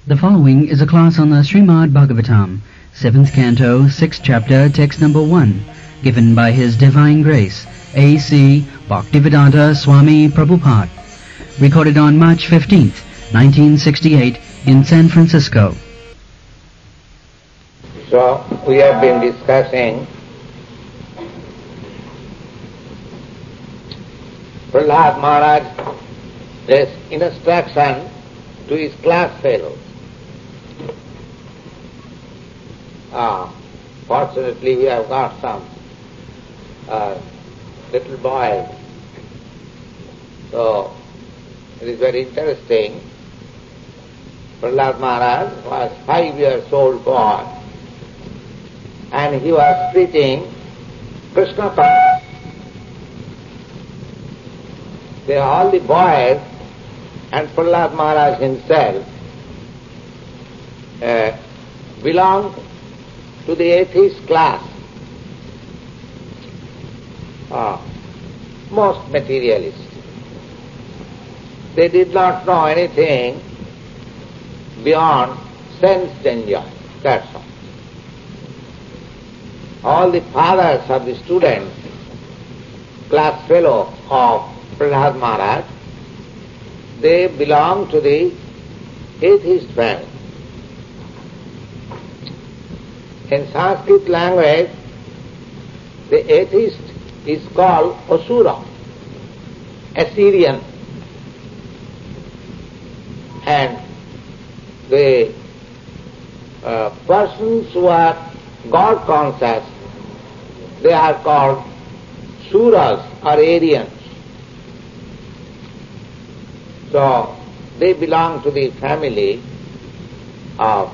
The following is a class on the Srimad Bhagavatam, 7th Canto, 6th Chapter, Text number 1, given by His Divine Grace, A.C. Bhaktivedanta Swami Prabhupada, recorded on March 15th, 1968, in San Francisco. So, we have been discussing Prahlad Maharaj's instruction to his class fellows. Fortunately, we have got some little boys. So, it is very interesting. Prahlad Maharaj was 5 years old boy, and he was preaching Krishna consciousness. They are all the boys, and Prahlad Maharaj himself belonged to the atheist class, most materialist. They did not know anything beyond sense enjoy, that's all. All the fathers of the students, class fellow of Prahlad Maharaj, they belong to the atheist family. In Sanskrit language, the atheist is called Asura, Assyrian, and the persons who are God conscious, they are called Suras or Aryans. So, they belong to the family of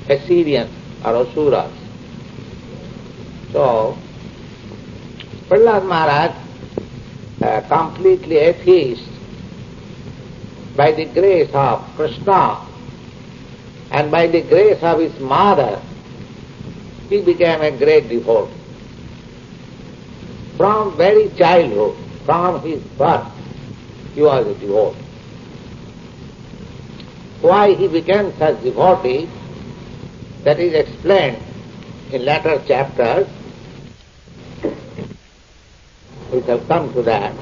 Assyrians or Asuras. So, Prahlad Maharaj, completely atheist, by the grace of Krishna and by the grace of his mother, he became a great devotee. From very childhood, from his birth, he was a devotee. Why he became such devotee, that is explained in later chapters. We shall come to that.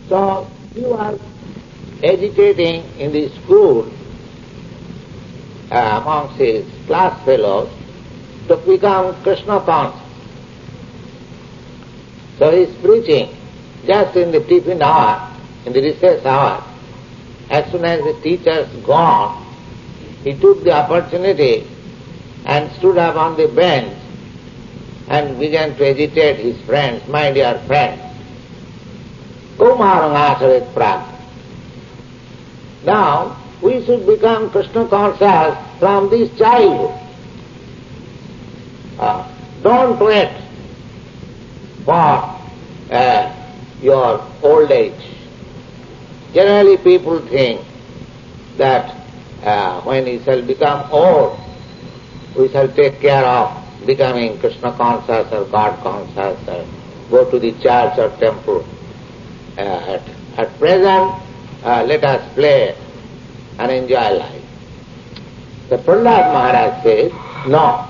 So, he was agitating in the school amongst his class fellows to become Krishna conscious. So he is preaching just in the tiffin hour, in the recess hour. As soon as the teacher's gone, he took the opportunity and stood up on the bench and began to agitate his friends. My dear friends, Kumarang asarit prag. Now, we should become Krishna conscious from this childhood. Don't wait for your old age. Generally people think that when we shall become old, we shall take care of becoming Krishna conscious or God conscious or go to the church or temple. At present, let us play and enjoy life. The Prahlad Maharaj says, no.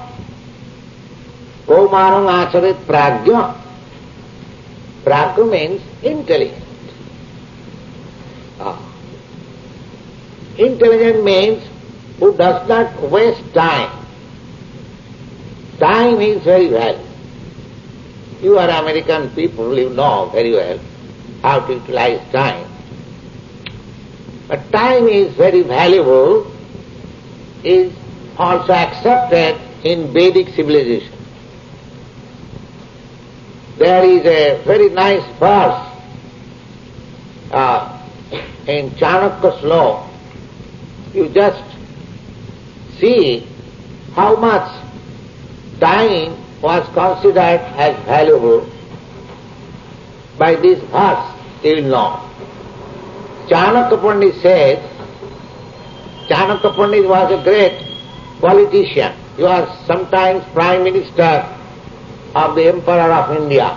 Kaumarang asarit prajna. Prajna means intelligent. Intelligent means who does not waste time. Time is very valuable. You are American people, you know very well how to utilize time. But time is very valuable, is also accepted in Vedic civilization. There is a very nice verse in Chanakya's law. You just see how much time was considered as valuable. By this verse, you will know. Chanakya Pandit says, Chanakya Pandit was a great politician. He was sometimes Prime Minister of the Emperor of India.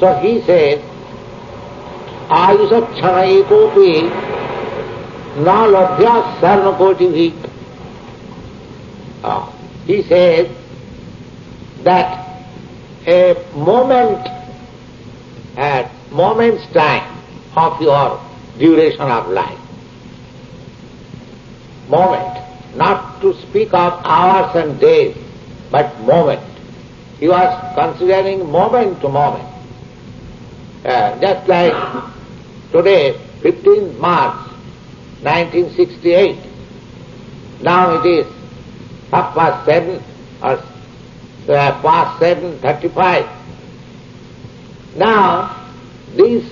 So he says, Ayusha Chana Ekopi na labhya sarnakotivhi. He says that a moment's time of your duration of life, moment, not to speak of hours and days, but moment. He was considering moment to moment. Just like today, 15th March 1968, now it is past 7 or past 7:35. Now, this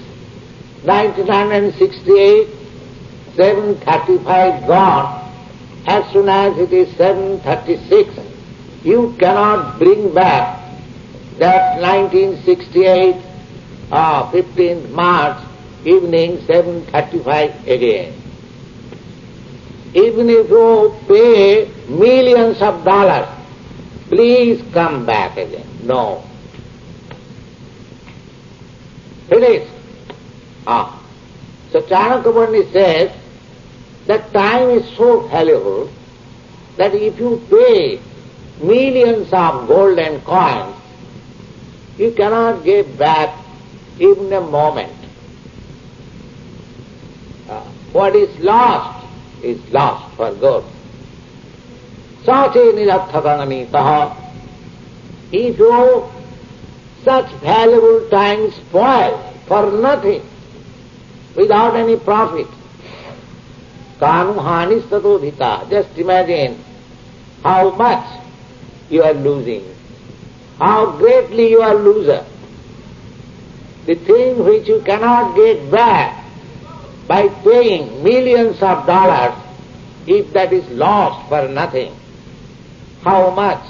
1968, 7:35 gone, as soon as it is 7:36, you cannot bring back that 1968 15th March evening 7:35 again. Even if you pay millions of dollars, please come back again. No. Finished. So Chanakya says that time is so valuable that if you pay millions of golden coins, you cannot get back even a moment. What is lost for good. Sache nirathakananitaha. If you such valuable time spoil for nothing, without any profit, kanu hanis tatodhita. Just imagine how much you are losing, how greatly you are loser. The thing which you cannot get back by paying millions of dollars, if that is lost for nothing, how much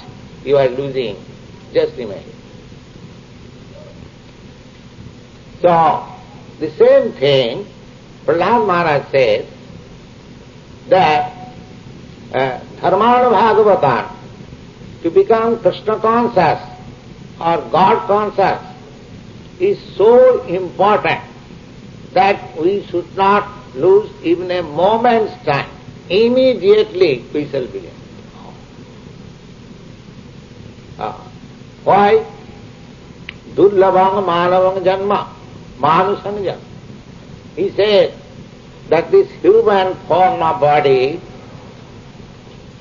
you are losing, just imagine. So, the same thing, Prahlad Maharaj says that Dharmana Bhagavatam, to become Krishna conscious or God conscious, is so important that we should not lose even a moment's time. Immediately we shall begin. Why? Durlabhang manavang janma, manusan janma. He says that this human form of body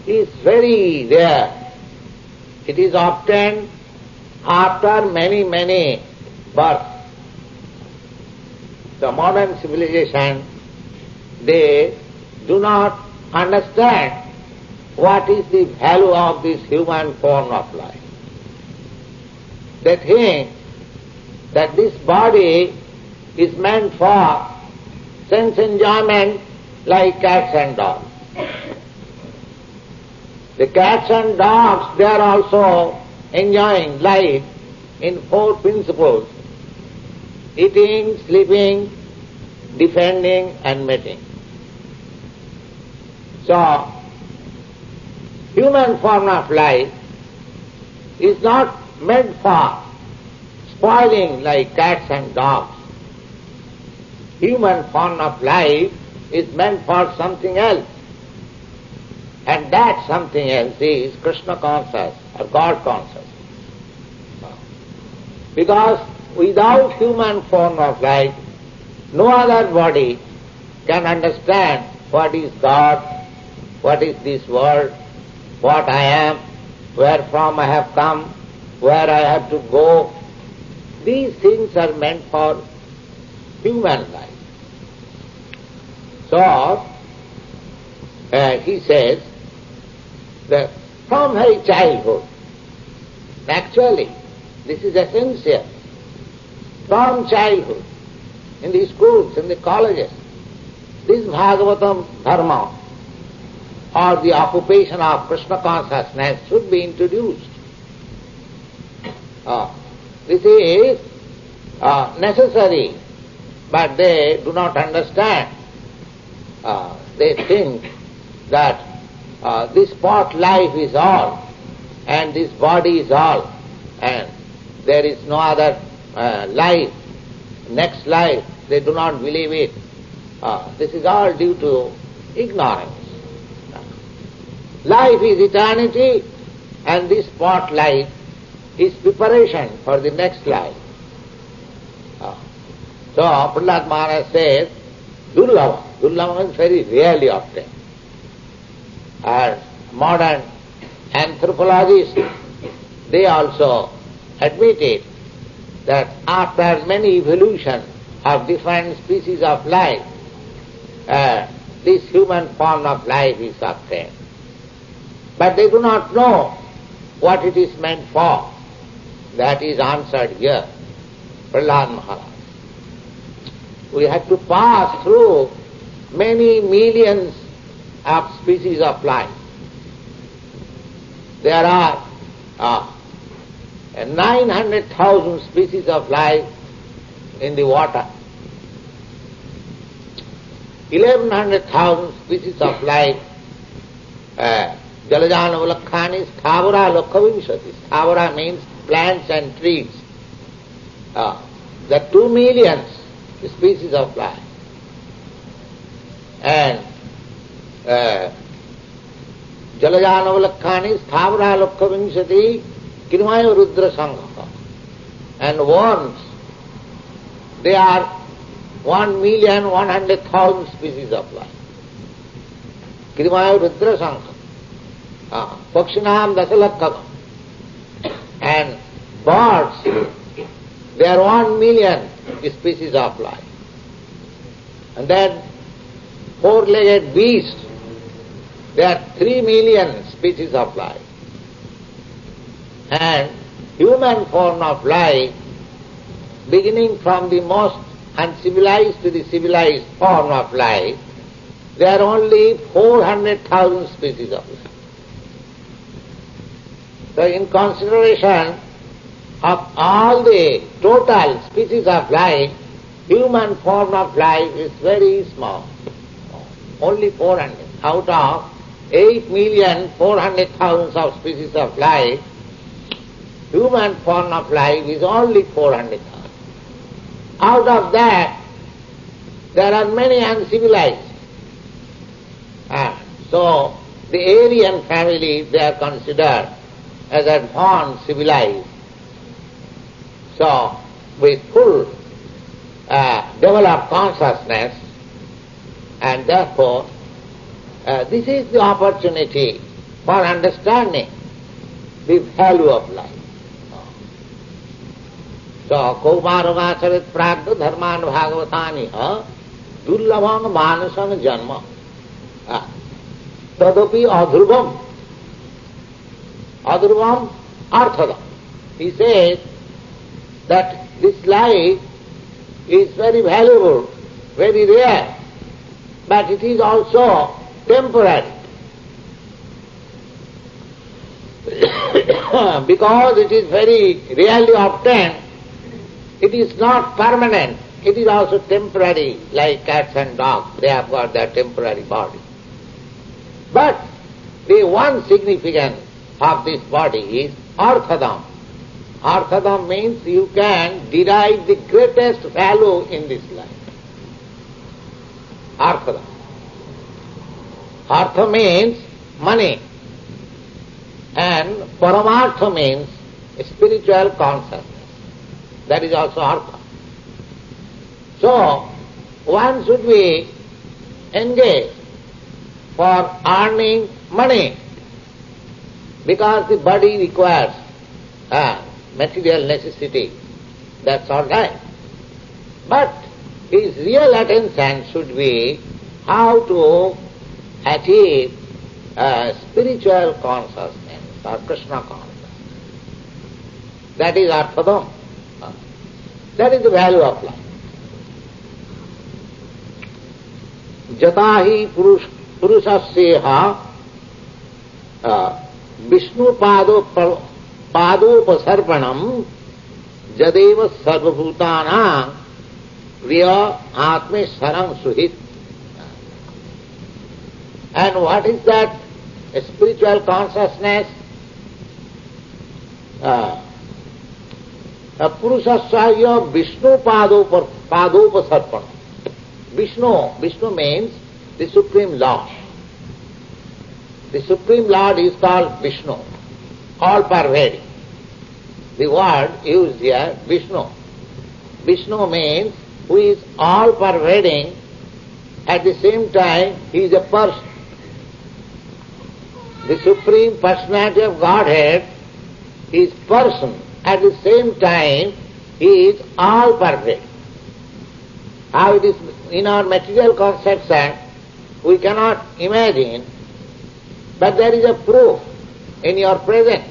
is very rare. It is obtained after many, many births. The modern civilization, they do not understand what is the value of this human form of life. They think that this body is meant for sense enjoyment like cats and dogs. The cats and dogs, they are also enjoying life in 4 principles: eating, sleeping, defending and mating. So, human form of life is not meant for spoiling like cats and dogs. Human form of life is meant for something else. And that something else is Krishna conscious or God conscious. Because without human form of life, no other body can understand what is God, what is this world, what I am, where from I have come, where I have to go. These things are meant for human life. So, he says that from very childhood, actually, this is essential, from childhood, in the schools, in the colleges, this Bhagavatam Dharma or the occupation of Krishna consciousness should be introduced. This is necessary, but they do not understand. They think that this spot life is all, and this body is all, and there is no other life, next life. They do not believe it. This is all due to ignorance. Life is eternity, and this spot life is preparation for the next life. So Prahlad Maharaj says, Durlava. Durlava means very rarely obtained. And modern anthropologists, they also admitted that after many evolutions of different species of life, this human form of life is obtained. But they do not know what it is meant for. That is answered here. Prahlad Maharaj. We have to pass through many millions of species of life. There are 900,000 species of life in the water, 1100,000 species of life, Jalajana Valakhani, Sthavara Lokhavimshati. Sthavara means plants and trees. The 2 million species of life. And Jalajana Valakhani, Sthavara Lokhavimshati, Kirmaya Rudra Sangha. And worms, they are 1,100,000 species of life. Kirmaya Rudra Sangha. Pakshinam Dasalakkham. And birds, they are 1 million species of life. And then 4-legged beasts, there are 3 million species of life. And human form of life, beginning from the most uncivilized to the civilized form of life, there are only 400,000 species of life. So in consideration of all the total species of life, human form of life is very small. Only 400. Out of 8,400,000 of species of life, human form of life is only 400,000. Out of that, there are many uncivilized. So the Aryan family, they are considered as advanced civilized. So with full developed consciousness, and therefore this is the opportunity for understanding the value of life. So Kaumaravacharit Pragda Dharman Bhagavatani Durlabang Manasan Janma Tadapi Adhrubam Arthadam. He says that this life is very valuable, very rare, but it is also temporary. Because it is very rarely obtained, it is not permanent, it is also temporary, like cats and dogs, they have got their temporary body. But the one significance of this body is Arthadam. Arthadam means you can derive the greatest value in this life. Arthadam. Artha means money, and Paramartha means spiritual consciousness. That is also Artha. So, one should be engaged for earning money, because the body requires material necessity. That's all right. But his real attention should be how to achieve spiritual consciousness or Krishna consciousness. That is Arthadam. That is the value of life. Jatahi Purushasyeha Vishnu Padopasarpanam Jadeva Sarvabhutana Riya Atme Sarang Suhit. And what is that spiritual consciousness? Purushasya Vishnu Padopasarpanam. Vishnu means the Supreme Lord. The Supreme Lord is called Vishnu, all-pervading. The word used here, Vishnu. Vishnu means who is all-pervading, at the same time he is a person. The Supreme Personality of Godhead is person, at the same time he is all-pervading. How it is in our material conception, we cannot imagine, but there is a proof in your presence.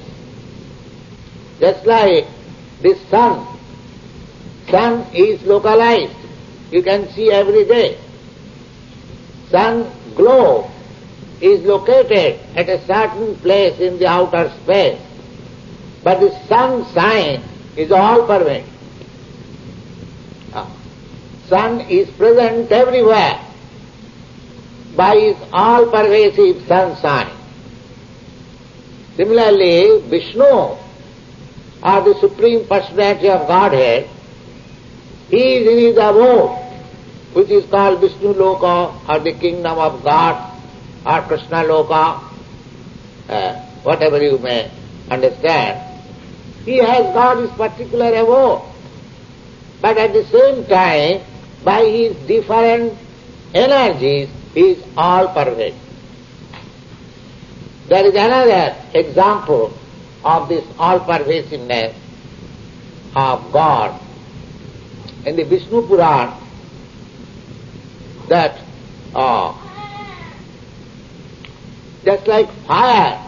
Just like the sun. Sun is localized. You can see every day. Sun glow is located at a certain place in the outer space, but the sun sign is all pervading. Sun is present everywhere by his all-pervasive sun sign. Similarly, Vishnu, or the Supreme Personality of Godhead, he is in his abode, which is called Vishnu Loka, or the kingdom of God, or Krishna Loka, whatever you may understand. He has got his particular abode, but at the same time, by his different energies, he is all-pervading. There is another example of this all-pervasiveness of God in the Vishnu Puran, that just like fire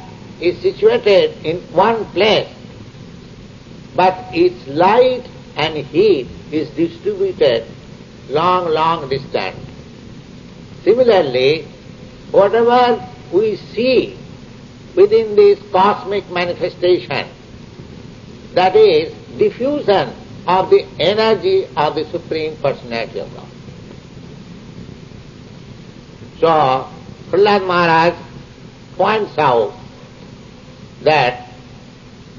is situated in one place, but its light and heat is distributed long distance. Similarly, whatever we see within this cosmic manifestation, that is diffusion of the energy of the Supreme Personality of God. So, Prahlad Maharaj points out that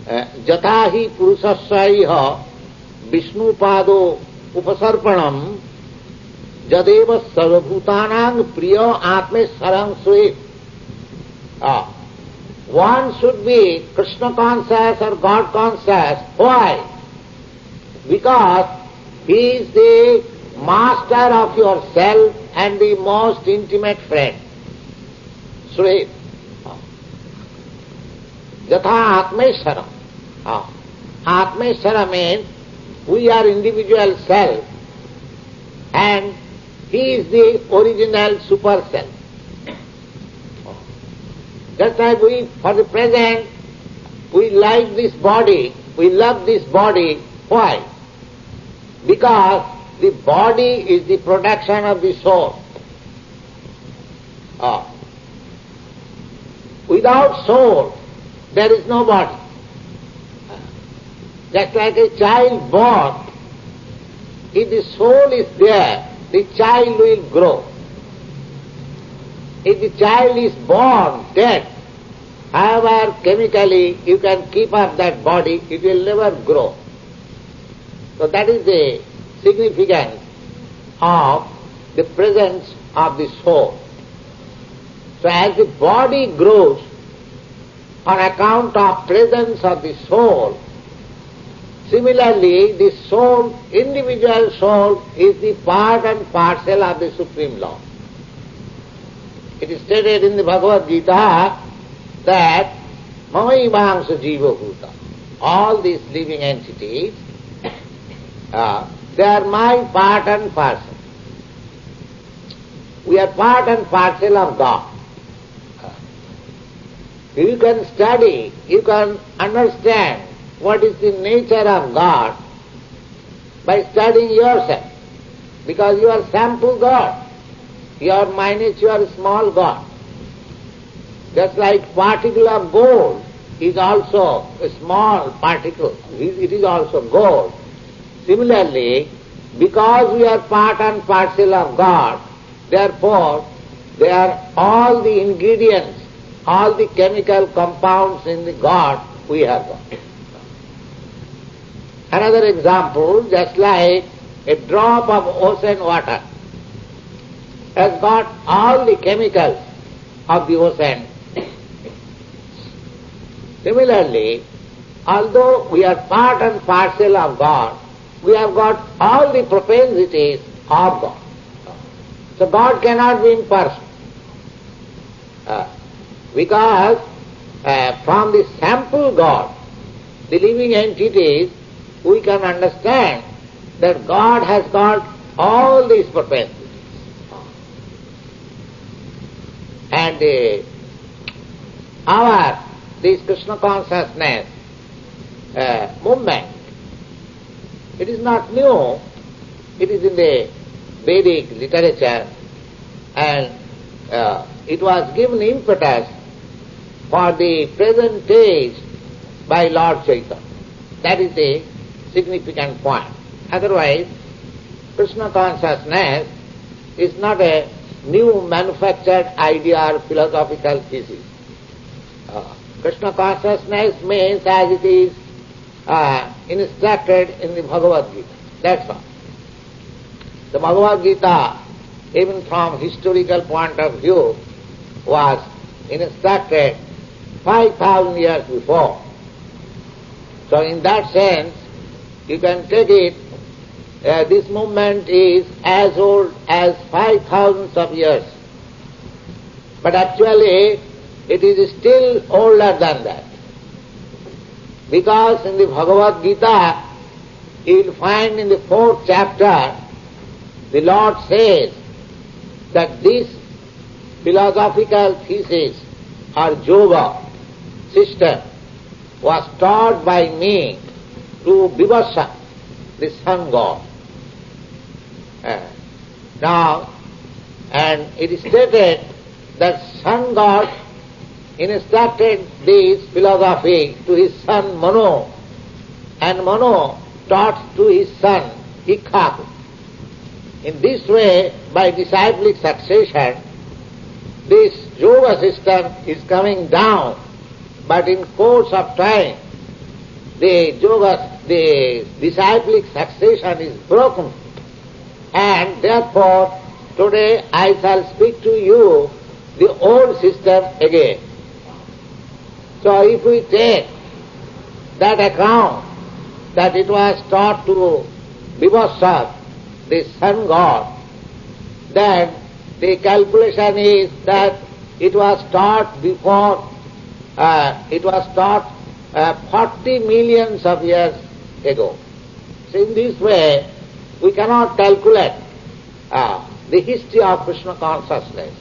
jatahi purusasya Vishnu pado upasarpanam jadeva sarvabhutanang priya atme sarang sweet. One should be Krishna conscious or God conscious. Why? Because he is the master of yourself and the most intimate friend. Sweet. Jatha Atmeshara. Atmeshara means we are individual self and he is the original super self. Just like we, for the present, we like this body, we love this body. Why? Because the body is the production of the soul. Without soul, there is no body. Just like a child born, if the soul is there, the child will grow. If the child is born dead, however chemically you can keep up that body, it will never grow. So that is the significance of the presence of the soul. So as the body grows on account of presence of the soul, similarly the soul, individual soul, is the part and parcel of the Supreme Lord. It is stated in the Bhagavad Gita that Mamaivangsha Jiva Bhuta, all these living entities, they are my part and parcel. We are part and parcel of God. You can study, you can understand what is the nature of God by studying yourself, because you are sample God. You are miniature small God. Just like particle of gold is also a small particle, it is also gold. Similarly, because we are part and parcel of God, therefore they are all the ingredients, all the chemical compounds in the God we have got. Another example, just like a drop of ocean water. has got all the chemicals of the ocean. Similarly, although we are part and parcel of God, we have got all the propensities of God. So God cannot be impersonal. Because from the sample God, the living entities, we can understand that God has got all these propensities. And this Krishna consciousness movement, it is not new, it is in the Vedic literature, and it was given impetus for the present age by Lord Chaitanya. That is the significant point. Otherwise, Krishna consciousness is not a new manufactured idea or philosophical thesis. Krishna consciousness means as it is instructed in the Bhagavad Gita. That's all. The Bhagavad Gita, even from historical point of view, was instructed 5,000 years before. So in that sense, you can take it, this movement is as old as 5,000 of years. But actually, it is still older than that. Because in the Bhagavad Gita, you will find in the 4th chapter, the Lord says that this philosophical thesis or yoga system was taught by me to Vivasa, the sun god. Now, and it is stated that sun god instructed this philosophy to his son Manu, and Manu taught to his son Ikhaku. In this way, by disciplic succession, this yoga system is coming down, but in course of time, the disciplic succession is broken, and therefore today I shall speak to you the old system again. So if we take that account that it was taught to Vivasa, the sun god, then the calculation is that it was taught before, 40 millions of years ago. So in this way, we cannot calculate the history of Krishna consciousness.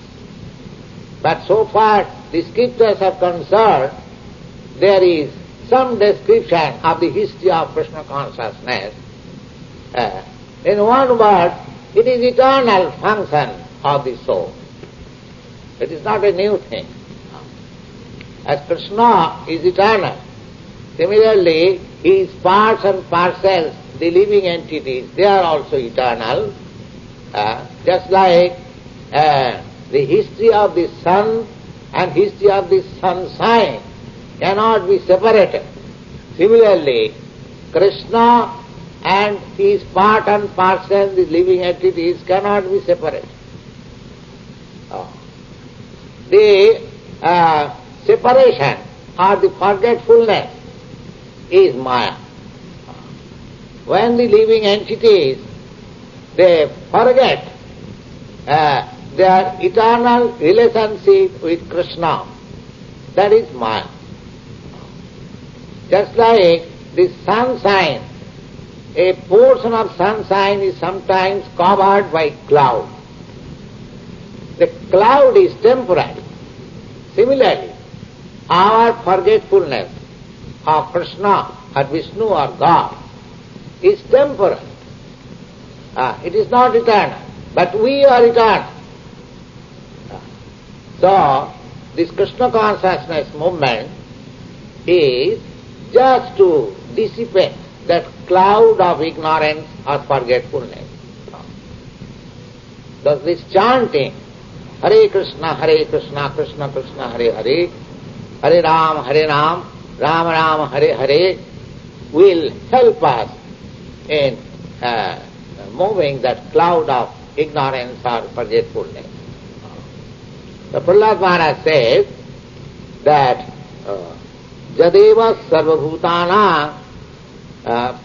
But so far the scriptures are concerned, there is some description of the history of Krishna consciousness. In one word, it is eternal function of the soul. It is not a new thing. As Krishna is eternal, similarly his parts and parcels, the living entities, they are also eternal. Just like the history of the sun and history of the sun sign cannot be separated. Similarly, Krishna and his part and parcel, the living entities, cannot be separated. The separation or the forgetfulness is Maya. When the living entities, they forget their eternal relationship with Krishna, that is Maya. Just like the sunshine, a portion of sunshine is sometimes covered by cloud. The cloud is temporary. Similarly, our forgetfulness of Krishna or Vishnu or God is temporary. It is not eternal, but we are eternal. So, this Krishna consciousness movement is just to dissipate that cloud of ignorance or forgetfulness. Thus this chanting, Hare Krishna, Krishna Krishna, Hare Hare, Hare Ram, Ram Ram, Hare Hare, will help us in moving that cloud of ignorance or forgetfulness. The Prahlad Maharaj says that Jadeva Sarvabhutana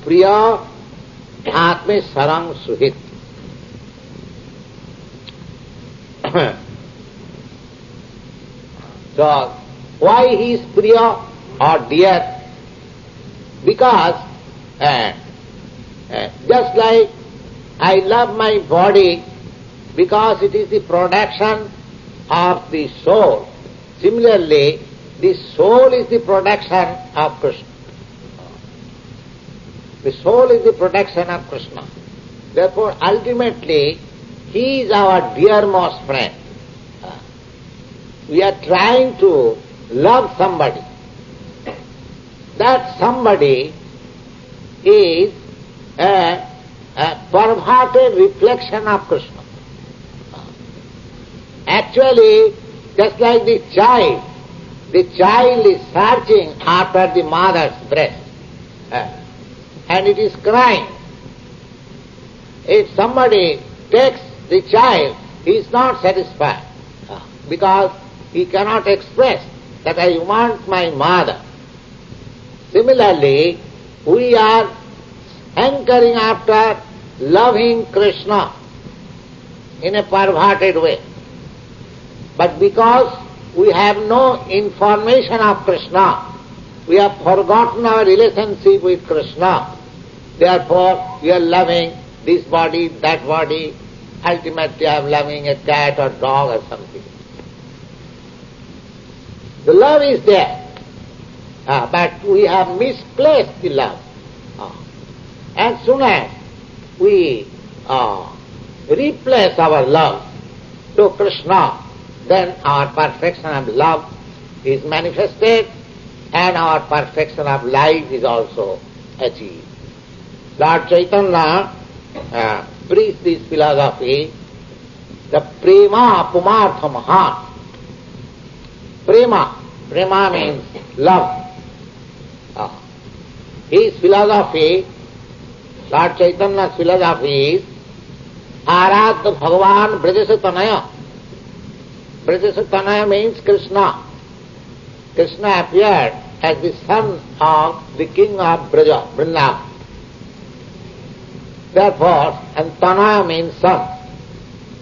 Priya Atme Sarang Suhit. So, why he is Priya or dear? Because just like I love my body because it is the production of the soul, similarly, the soul is the production of Krishna. The soul is the production of Krishna. Therefore, ultimately, he is our dearmost friend. We are trying to love somebody. That somebody is a perverted reflection of Krishna. Actually, just like the child is searching after the mother's breast, and it is crying. If somebody takes the child, he is not satisfied, because he cannot express that I want my mother. Similarly, we are hankering after loving Krishna in a perverted way. But because we have no information of Krishna, we have forgotten our relationship with Krishna. Therefore, we are loving this body, that body. Ultimately, I am loving a cat or dog or something. The love is there, but we have misplaced the love. As soon as we replace our love to Krishna, then our perfection of love is manifested and our perfection of life is also achieved. Lord Chaitanya preached this philosophy, the prema pumartha maha. Prema means love. His philosophy, Lord Chaitanya's philosophy is Aradha Bhagavan Brajasa Tanaya. Brajasa Tanaya means Krishna. Krishna appeared as the son of the king of Braja, Vrindavan. Therefore, and Tanaya means son.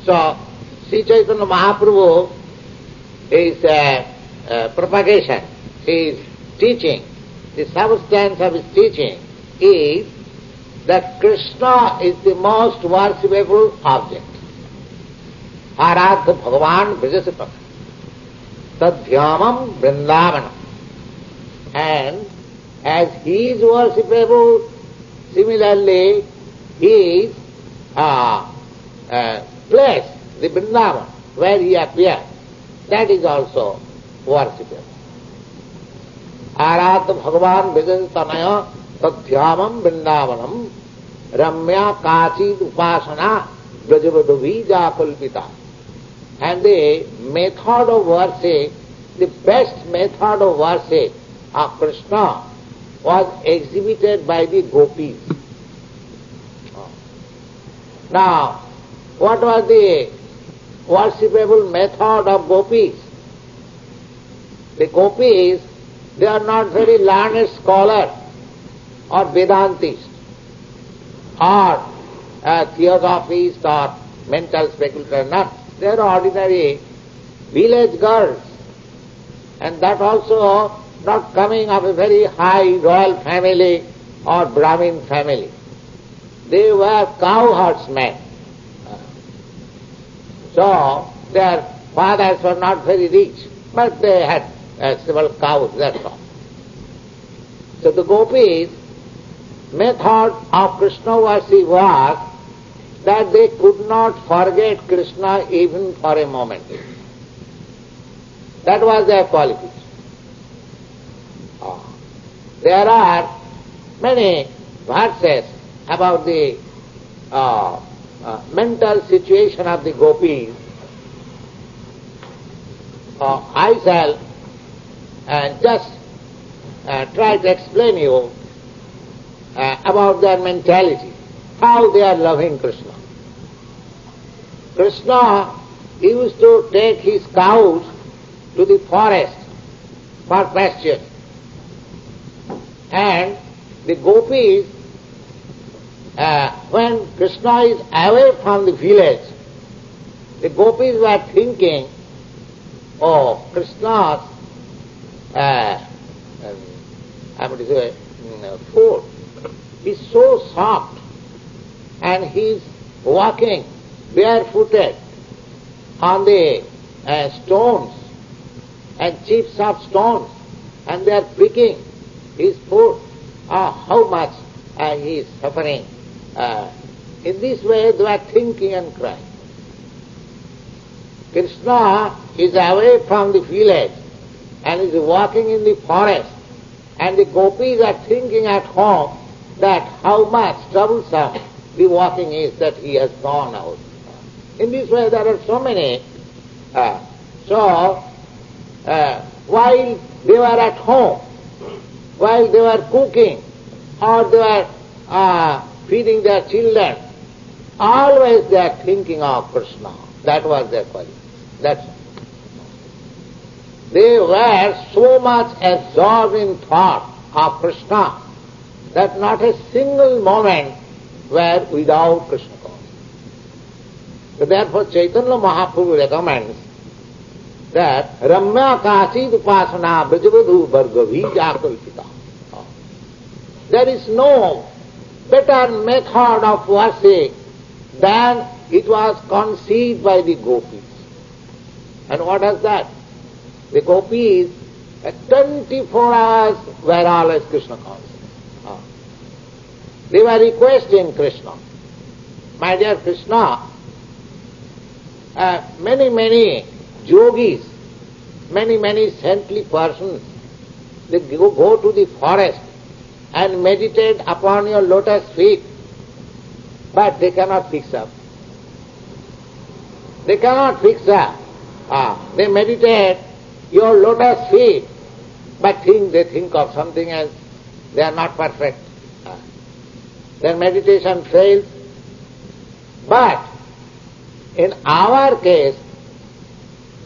So, Sri Chaitanya Mahaprabhu is propagation, his teaching, the substance of his teaching is that Krishna is the most worshipable object. Aradha Bhagavan Brajasata Tadhyamam Vrindavanam. And as he is worshipable, similarly his place, the Vrindavan, where he appeared, that is also worshipable. Aradha Bhagavan Brajasataya Tadhyamam Vrindavanam Ramya Kachid Upasana Brajavadovija Kalpita. And the method of worship, the best method of worship of Krishna was exhibited by the gopis. Now, what was the worshipable method of gopis? The gopis, they are not very learned scholars or Vedantists or theosophists or mental speculators, not. They are ordinary village girls, and that also not coming of a very high royal family or Brahmin family. They were cow herdsmen. So their fathers were not very rich, but they had several cows, that's all. So the gopis' method of Krishna worship was that they could not forget Krishna even for a moment. That was their qualification. There are many verses about the mental situation of the gopis. I shall just try to explain you about their mentality, how they are loving Krishna. Krishna used to take his cows to the forest for pasture. And the gopis, when Krishna is away from the village, the gopis were thinking, oh, Krishna's foot is so soft, and he is walking barefooted on the stones and chips of stones, and they are pricking his foot. How much he is suffering. In this way they were thinking and crying. Krishna is away from the village and is walking in the forest, and the gopis are thinking at home that how much troublesome the walking is that he has gone out. In this way there are so many. While they were at home, while they were cooking, or they were feeding their children, always they are thinking of Krishna. That was their quality. That's all. They were so much absorbed in thought of Krishna that not a single moment were without Krishna consciousness. So therefore Chaitanya Mahaprabhu recommends that Ramya Kasid Upasana Brajavadhu Bhargavi Jakalpita. There is no better method of worship than it was conceived by the gopis. And what is that? The gopis, at 24 hours, were always Krishna conscious. They were requesting Krishna, my dear Krishna, many yogis, many saintly persons, they go to the forest and meditate upon your lotus feet, but they cannot fix up. They cannot fix up. They meditate your lotus feet, but they think of something else. They are not perfect. Their meditation fails. But in our case,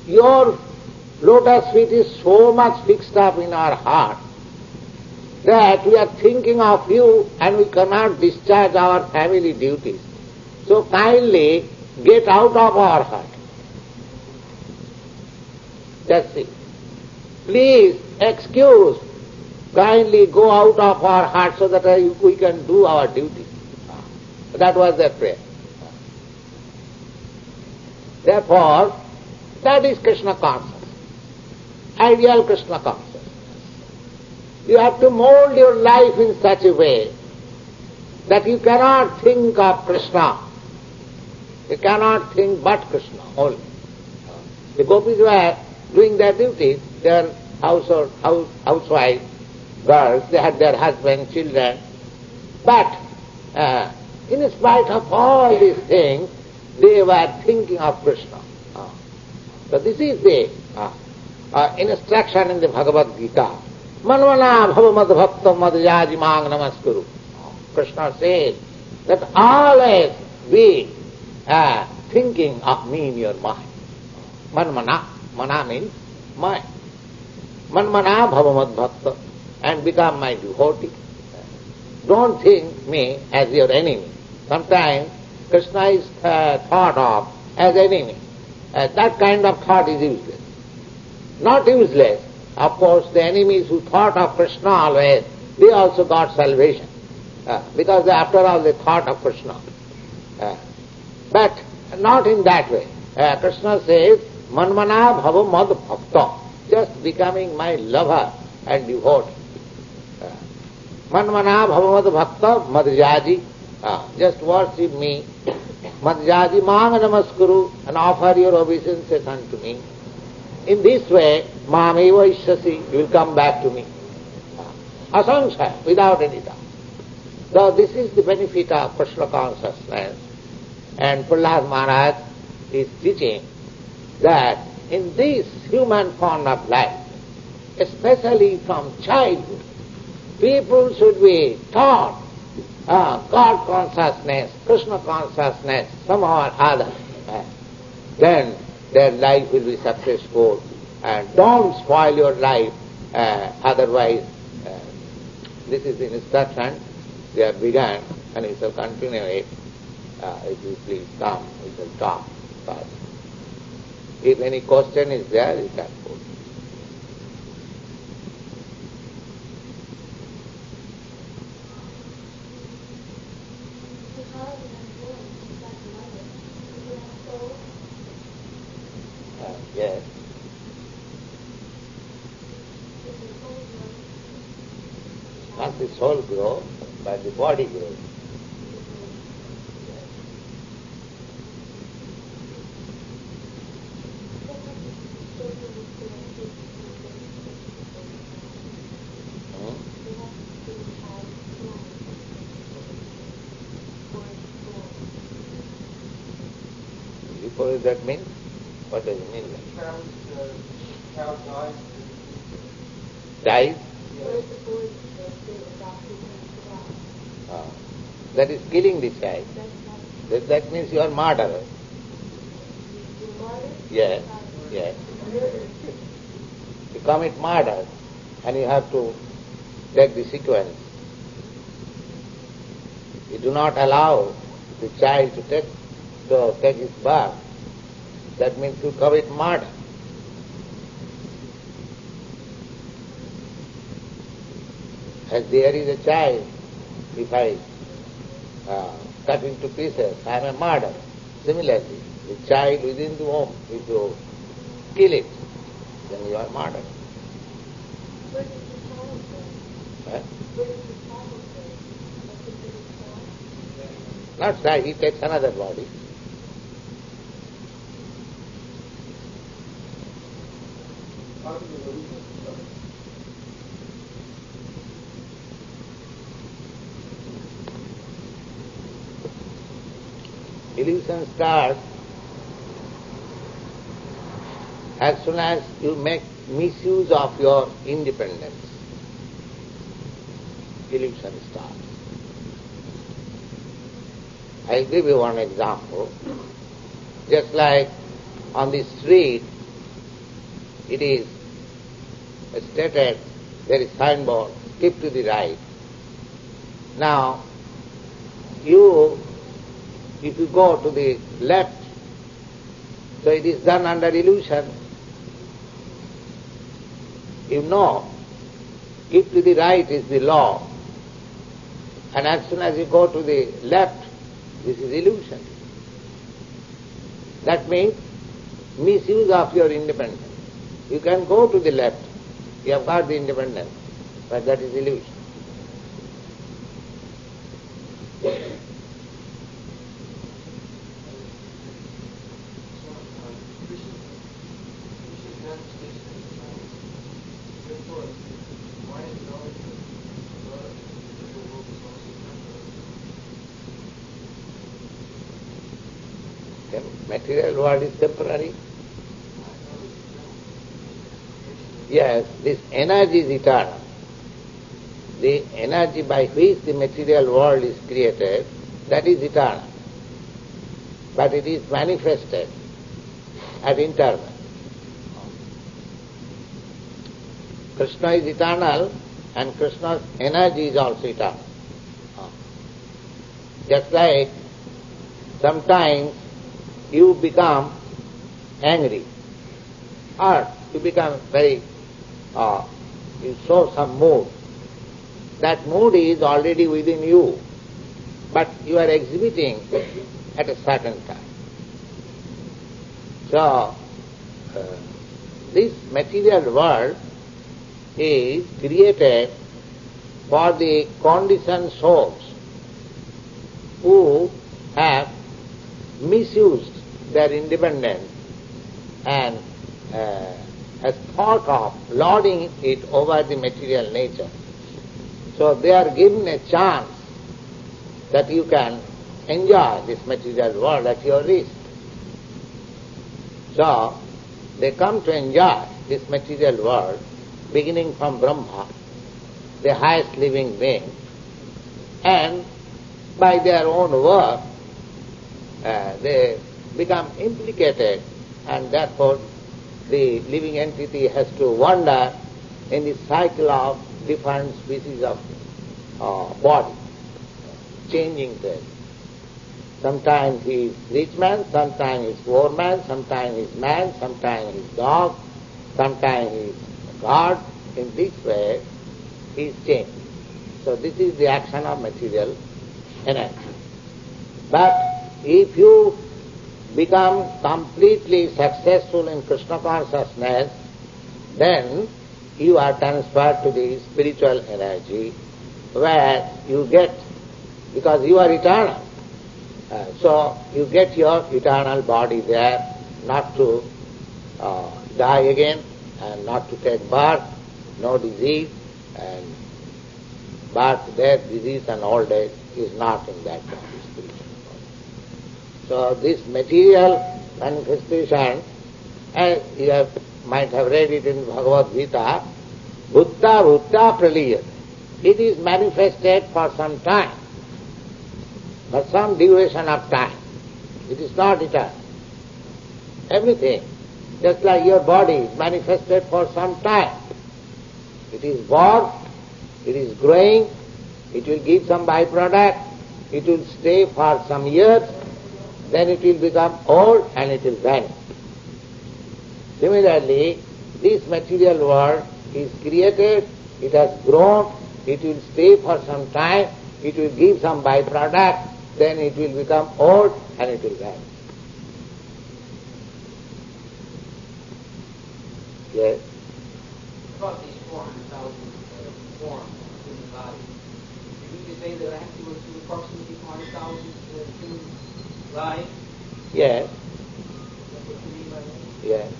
your lotus feet is so much fixed up in our heart that we are thinking of you and we cannot discharge our family duties. So kindly get out of our heart. That's it. Please excuse, kindly go out of our heart so that we can do our duty. That was their prayer. Therefore, that is Krishna consciousness, ideal Krishna consciousness. You have to mold your life in such a way that you cannot think of Krishna. You cannot think but Krishna only. The gopis were doing their duties, their housewives, girls, they had their husbands, children. But in spite of all these things, they were thinking of Krishna. So this is the instruction in the Bhagavad Gita. Manvana bhava madbhakta madhyaji mang namaskuru. Krishna says that always be thinking of me in your mind. Manmana. Mana means mind. Manmana bhava madbhakta, and become my devotee. Don't think me as your enemy. Sometimes Krishna is thought of as enemy. That kind of thought is useless. Not useless. Of course, the enemies who thought of Krishna always, they also got salvation. Because after all they thought of Krishna. But not in that way. Krishna says, Manmana bhava mad bhakta, just becoming my lover and devotee. Manmana bhava mad bhakta madhyaji, just worship me. Madhyaji mang namaskuru, and offer your obeisances unto me. In this way, mameva ishyasi, you will come back to me. Asansaya, without any doubt. So this is the benefit of Krishna consciousness. And Prahlad Maharaj is teaching that in this human form of life, especially from childhood, people should be taught God consciousness, Krishna consciousness, somehow or other. then their life will be successful. And don't spoil your life, otherwise. This is the instruction we have begun, and we shall continue it. If you please come, we shall talk. But if any question is there, you can put. Yes. Not the soul grows, but the body grows. What does that mean? What does it mean? Cow dies. Dies? That is killing the child. That means you are martyr. Yes, yes. You commit murder and you have to take the sequence. You do not allow the child to take his birth. That means you commit murder. As there is a child, if I cut into pieces, I am a murderer. Similarly, the child within the womb, if you kill it, then you are murderer. Where does the child go? Eh? Where does the child go? Not die, he takes another body. How do you lose it? Illusion starts as soon as you make misuse of your independence. Illusion starts. I'll give you one example. Just like on the street, it is stated, there is signboard, keep to the right. Now, if you go to the left, so it is done under illusion. You know, keep to the right is the law. And as soon as you go to the left, this is illusion. That means misuse of your independence. You can go to the left, you have got the independence, but that is illusion. The material world is temporary. Yes, this energy is eternal. The energy by which the material world is created, that is eternal. But it is manifested at intervals. Krishna is eternal and Krishna's energy is also eternal. Just like sometimes you become angry or you become very, you show some mood. That mood is already within you, but you are exhibiting at a certain time. So, this material world is created for the conditioned souls who have misused their independence and has thought of lording it over the material nature. So they are given a chance that you can enjoy this material world at your risk. So they come to enjoy this material world beginning from Brahma, the highest living being, and by their own work they become implicated, and therefore the living entity has to wander in the cycle of different species of body, changing this. Sometimes he is rich man, sometimes he is poor man, sometimes he is man, sometimes he is dog, sometimes he is God. In this way, he is changed. So this is the action of material energy. But if you become completely successful in Krishna consciousness, then you are transferred to the spiritual energy where you get, because you are eternal, so you get your eternal body there, not to die again and not to take birth, no disease, and birth, death, disease and old age is not in that body, spiritual body. So this material manifestation, as you might have read it in Bhagavad Gita, Bhutta Bhutta Praliyate. It is manifested for some time, for some duration of time. It is not eternal. Everything, just like your body, is manifested for some time. It is born, it is growing, it will give some byproduct, it will stay for some years, then it will become old and it will vanish. Similarly, this material world is created, it has grown, it will stay for some time, it will give some byproduct, then it will become old and it will vanish. Yes? About these 400,000 forms in the body, you mean to say that afterwards to approximately 400,000 human lives? Yes. That's what you mean by that? Yes.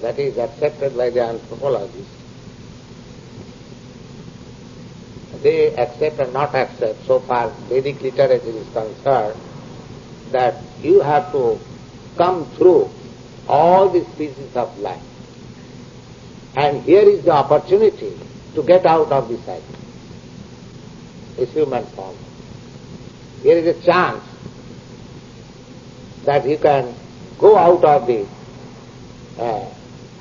That is accepted by the anthropologists. They accept or not accept, so far Vedic literature is concerned, that you have to come through all the species of life. And here is the opportunity to get out of this cycle, this human form. Here is a chance that you can go out of this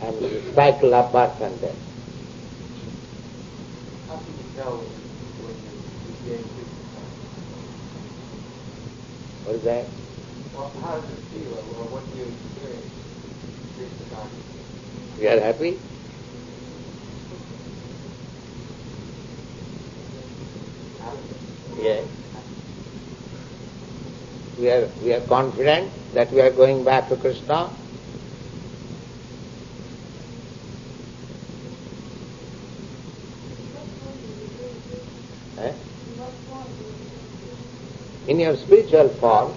and the cycle of birth and death. How can you tell when you're getting to What is that? well, how does it feel, or what do you experience? Krishna consciousness? You are happy? Yes. We are confident that we are going back to Krishna. In your spiritual form,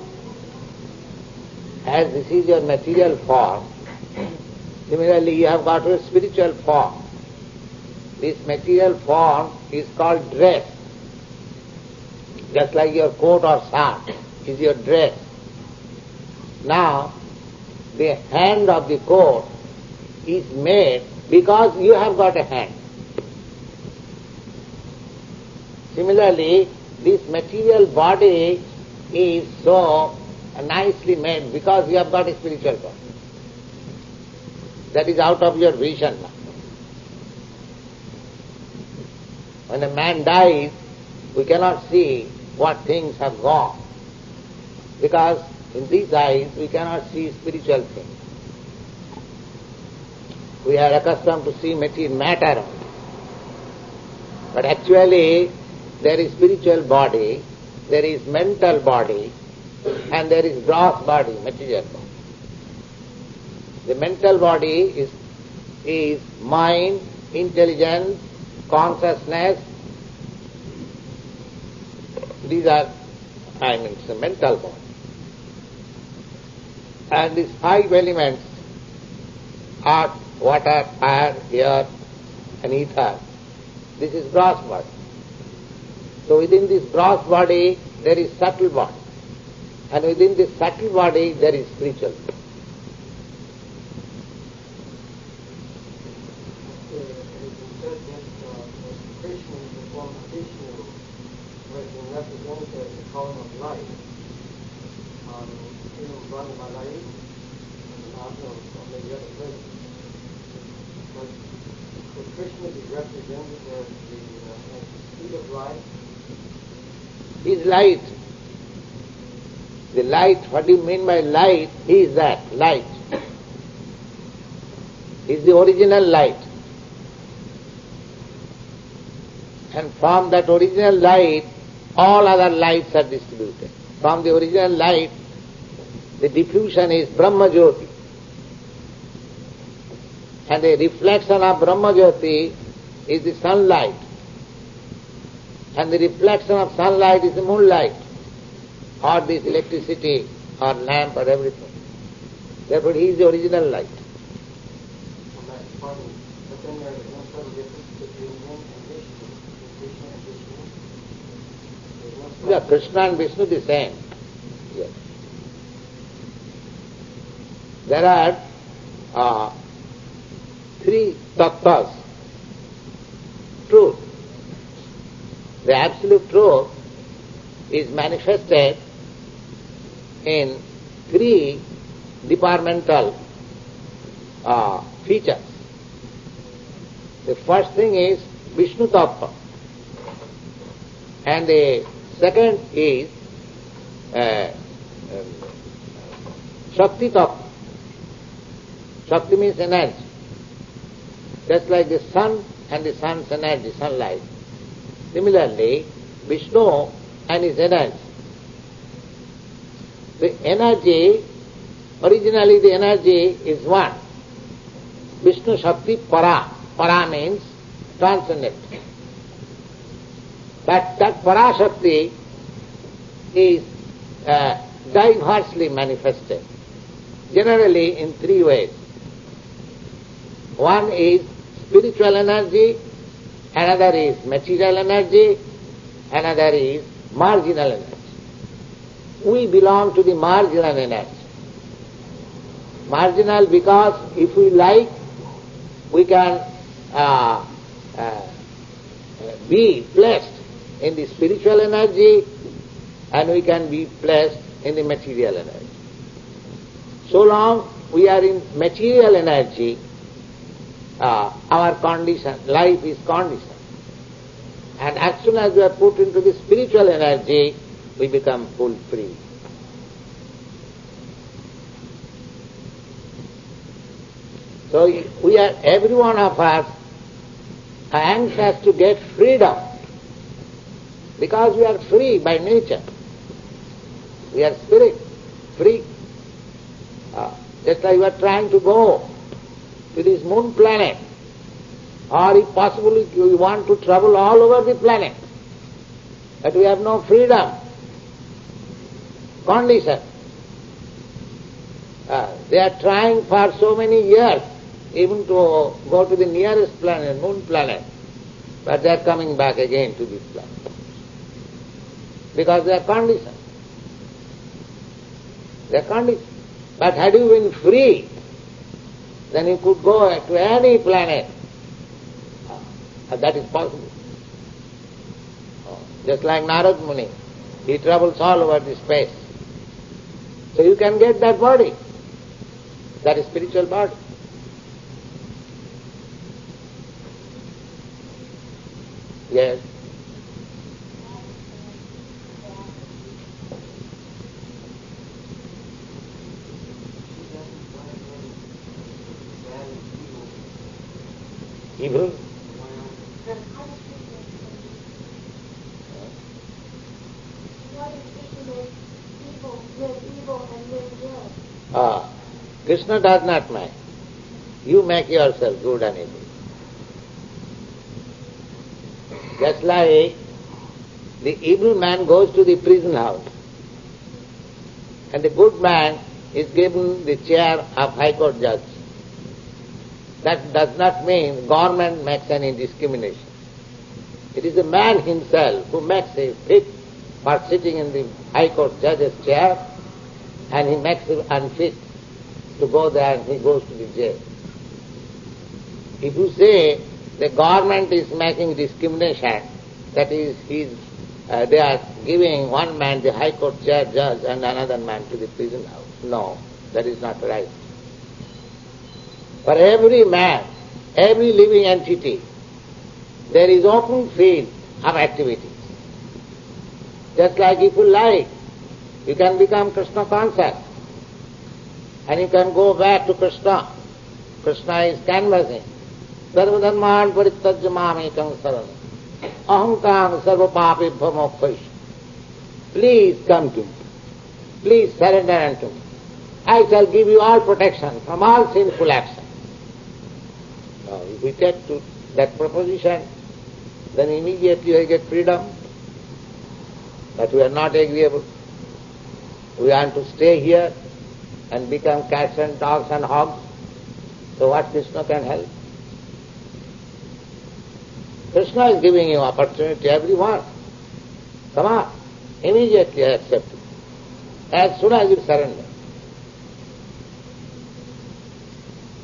as this is your material form, similarly you have got a spiritual form. This material form is called dress. Just like your coat or shirt is your dress. Now, the hand of the coat is made because you have got a hand. Similarly, this material body is so nicely made because you have got a spiritual body. That is out of your vision now. When a man dies, we cannot see what things have gone, because in these eyes we cannot see spiritual things. We are accustomed to see material matter only. But actually there is spiritual body, there is mental body, and there is gross body, material body. The mental body is mind, intelligence, consciousness. These are, it's a mental body. And these 5 elements, earth, water, fire, air, and ether, this is gross body. So within this gross body there is subtle body, and within this subtle body there is spiritual body. Krishna is the form of Vishnu, was represented as the column of light. represented. But Krishna is represented as the speed of light. He's light. The light, what do you mean by light? He is that, light. He is the original light. And from that original light, all other lights are distributed. From the original light, the diffusion is Brahma Jyoti. And the reflection of Brahma Jyoti is the sunlight. And the reflection of sunlight is the moonlight, or this electricity, or lamp, or everything. Therefore, he is the original light. But then there is no subtle difference between him and Vishnu, Krishna and Vishnu. There's no subtle Yeah, Krishna and Vishnu the same. Yes. There are three tattvas. Truth. The absolute truth is manifested in three departmental features. The first thing is Vishnu Tattva, and the second is Shakti Tattva. Shakti means energy. Just like the sun and the sun's energy, sunlight. Similarly, Vishnu and his energy. The energy, originally the energy is one. Vishnu Shakti Para. Para means transcendent. But that Para Shakti is diversely manifested, generally in three ways. One is spiritual energy, another is material energy, another is marginal energy. We belong to the marginal energy. Marginal because if we like, we can be placed in the spiritual energy, and we can be placed in the material energy. So long we are in material energy, our condition, life is conditioned. And as soon as we are put into the spiritual energy, we become full free. So we are, every one of us, are anxious to get freedom, because we are free by nature. We are spirit, free. Just like you are trying to go to this moon planet, or if possible you want to travel all over the planet, but we have no freedom, condition. They are trying for so many years even to go to the nearest planet, moon planet, but they are coming back again to this planet, because they are conditioned. They are conditioned. But had you been free, then you could go to any planet. That is possible. Just like Narad Muni, he travels all over the space. So you can get that body, that is spiritual body. Yes. Evil? Krishna does not make. You make yourself good and evil. Just like the evil man goes to the prison house, and the good man is given the chair of High Court judge. That does not mean government makes any discrimination. It is the man himself who makes a fit for sitting in the High Court judge's chair, and he makes him unfit to go there, and he goes to the jail. If you say the government is making discrimination, that is, they are giving one man the High Court chair judge and another man to the prison house. No, that is not right. For every man, every living entity, there is open field of activities. Just like if you like, you can become Krishna conscious and you can go back to Krishna. Krishna is canvassing. Sarvadharman parityajya mamekam saranam. Ahankam sarva papibhya mokshaisha. Please come to me. Please surrender unto me. I shall give you all protection from all sinful action. Now, if we take to that proposition, then immediately I get freedom. But we are not agreeable. We want to stay here and become cats and dogs and hogs. So what Krishna can help? Krishna is giving you opportunity, everyone. Come on, immediately accept it. As soon as you surrender.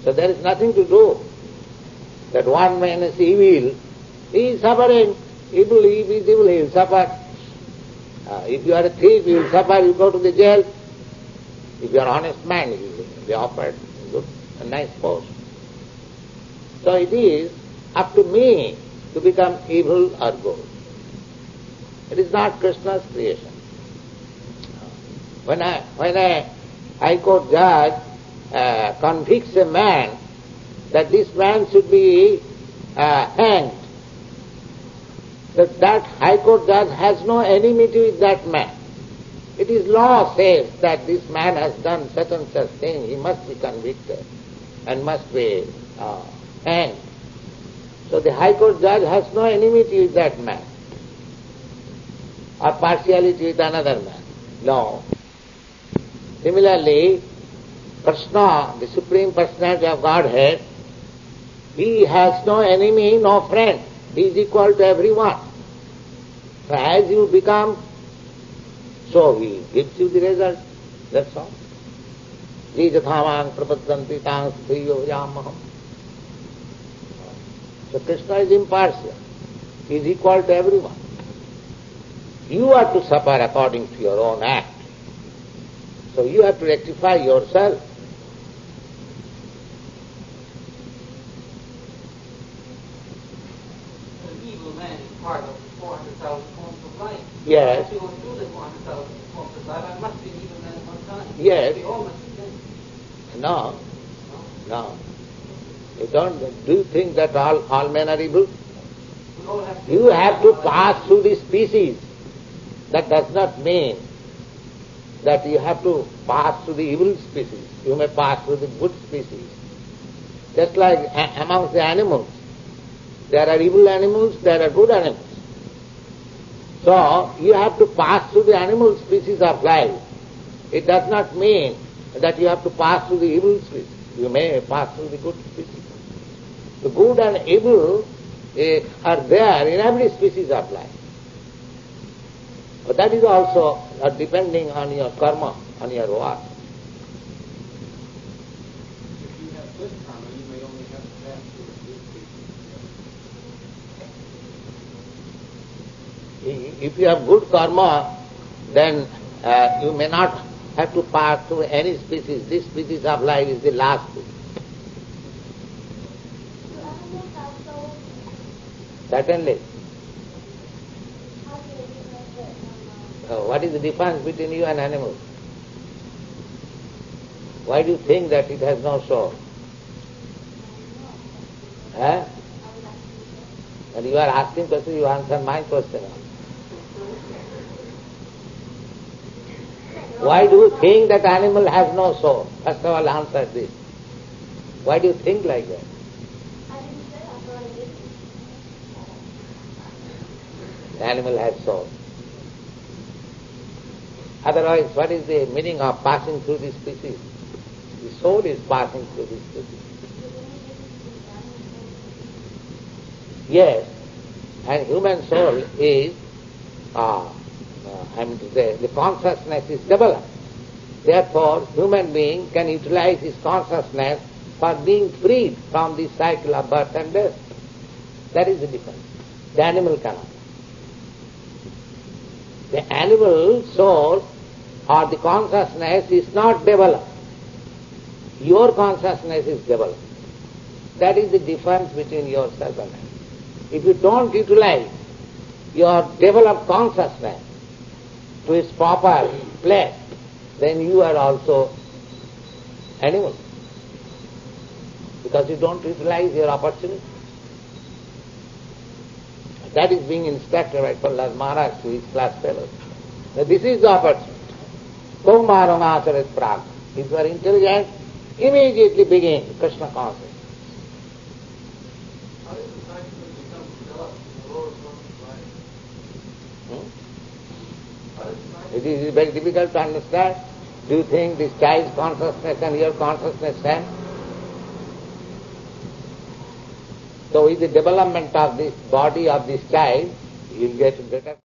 So there is nothing to do. That one man is evil, he is suffering. Evil, if he is evil, he will suffer. If you are a thief, you will suffer, you go to the jail. If you are an honest man, you will be offered a nice post. So it is up to me to become evil or good. It is not Krishna's creation. When a High Court judge convicts a man that this man should be hanged, that High Court judge has no enmity with that man. It is law says that this man has done such and such thing, he must be convicted and must be hanged. So the High Court judge has no enmity with that man or partiality with another man. No. Similarly, Krishna, the Supreme Personality of Godhead, he has no enemy, no friend. He is equal to everyone. So as you become, so he gives you the result. That's all. Jijathamang prapadanti tang sthriyo yamaham. So Krishna is impartial. He is equal to everyone. You are to suffer according to your own act. So you have to rectify yourself. An evil man is part of the 400,000 forms of life. Yes. If you go through the 400,000 forms of life, I must be an evil man at one time. Yes. We all must be sinners. No. No. You don't. Do you think that all men are evil? We all have to. You have to pass through the species. That does not mean that you have to pass through the evil species. You may pass through the good species. Just like amongst the animals, there are evil animals, there are good animals. So you have to pass through the animal species of life. It does not mean that you have to pass through the evil species. You may pass through the good species. The good and evil are there in every species of life. But that is also depending on your karma, on your work. If you have good karma, you may only have to pass through a good species. If you have good karma, then you may not have to pass through any species. This species of life is the last species. Do animals have souls? Certainly. How do they differentiate from What is the difference between you and animals? Why do you think that it has no soul? Huh? And you are asking question, you answer my question. Why do you think that animal has no soul? First of all, answer this. Why do you think like that? I didn't say I thought I did. The animal has soul. Otherwise, what is the meaning of passing through this species? The soul is passing through this species. Yes, and human soul is, the consciousness is developed. Therefore, human being can utilize his consciousness for being freed from the cycle of birth and death. That is the difference. The animal cannot. The animal soul or the consciousness is not developed. Your consciousness is developed. That is the difference between yourself and him. If you don't utilize your developed consciousness to its proper place, then you are also animal. Because you don't utilize your opportunity. That is being instructed by Prahlad Maharaj to his class fellows. Now this is the opportunity. Kaumaram acharet prag. If you are intelligent, immediately begin Krishna consciousness. How does the consciousness become developed in the lower forms of life? How does the consciousness... It is very difficult to understand. Do you think this child's consciousness and your consciousness same? So with the development of this body of this child, you will get better.